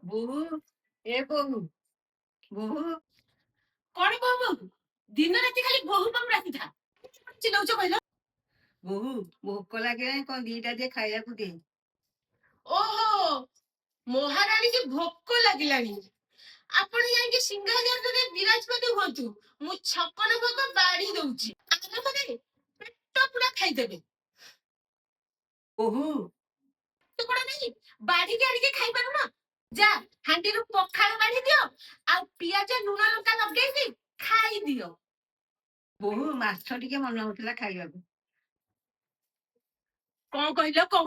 ବୋହୂ ଏ ବୋହୂ ବୋହୂ କଣ ବୋହୁ ଦିନ ରାତି ଖାଲି ବୋହୁ ବୋହୁ ରାତିଥା ଚିଲଉଛ କହିଲ। ବୋହୂ ଭୋକ ଲାଗିଲାଣି କଣ ଦିଟା দিয়ে ଖାଇବାକୁ ଦେ। ଓହୋ ମହାରାଣୀ କି ଭୋକ ଲାଗିଲାଣି। ଆପଣ ଯାଇକି ସିଂହାସନରେ ବିରାଜମାନ ହୁଅନ୍ତୁ। ମୁଁ ଛପନ ଭୋଗ ବାଢି ଦଉଛି ଆରାମରେ ପେଟ ପୁରା ଖାଇଦେବେ। ବୋହୂ ତ କଣ ନାହିଁ ବାଢିକି ଆଣିକି ଖାଇପାରୁନ? ଯା ହାଣ୍ଡିରୁ ପଖାଳ ବାଢି ଦିଅ ଆଉ ପିଆଜ ଲୁଣ ଲଙ୍କା ଲଗେଇକି ଖାଇଦିଅ। ବୋହୂ ମାଛ ଟିକେ ମନ ହଉଥିଲା ଖାଇବାକୁ। କଣ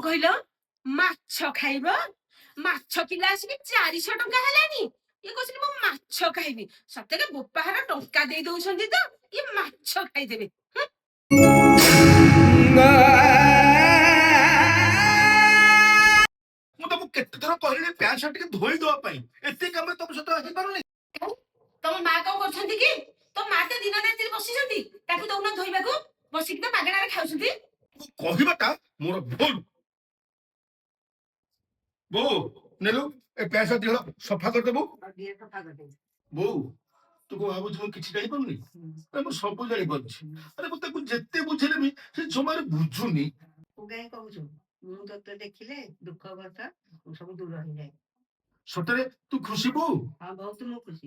କହିଲ ମାଛ ଖାଇବ? ମାଛ କିଲୋ ଆସିକି 400 ଟଙ୍କା ହେଲାଣି। ଇଏ କହୁଛନ୍ତି ମୁଁ ମାଛ ଖାଇବି। ସତରେ ବୋପାହାର ଟଙ୍କା ଦେଇ ଦଉଛନ୍ତି ତ ଇଏ ମାଛ ଖାଇଦେବେ। ମୁଁ ତମକୁ କେତେ ଥର କହିଲି ପ୍ୟାଣ୍ଟ ସାର୍ଟ ଟିକେ ଧୋଇ ଦବା ପାଇଁ, ଏତେ କାମ ତମ ସହିତ ହେଇପାରୁନି। ତମ ମା କଣ କରୁଛନ୍ତି କି? ତମ ମା ତ ଦିନ ରାତିରେ ବସିଛନ୍ତି, ତାକୁ ଦଉନ ଧୋଇବାକୁ। ବସିକି ତ ମାଗଣାରେ ଖାଉଛନ୍ତି। କହିବାଟା ମୋର ଭୁଲ। ବୋଉ ନେଲୁ ଏ ପ୍ୟାଣ୍ଟ ସାର୍ଟ ଦିହଳ ସଫା କରିଦେବୁ। ଦିଏ ସଫା କରିଦେବି। ବୋଉ ତୁ କଣ ଭାବୁଛୁ ମୁଁ କିଛି ଜାଣିପାରୁନି? ମୁଁ ସବୁ ଜାଣିପାରୁଛି। ଆରେ ମୁଁ ତାକୁ ଯେତେ ବୁଝେଇଲେ ବି ସେ ଜମାରେ ବୁଝୁନି। ତୁ କାହିଁ କହୁଛୁ? ମୁଁ ତତେ ଦେଖିଲେ ଦୁଃଖ କଷ୍ଟ ସବୁ ଦୂର ହେଇଯାଏ। ସତରେ ତୁ ଖୁସି ବୋଉ? ହଁ ବହୁତ ମୁଁ ଖୁସି।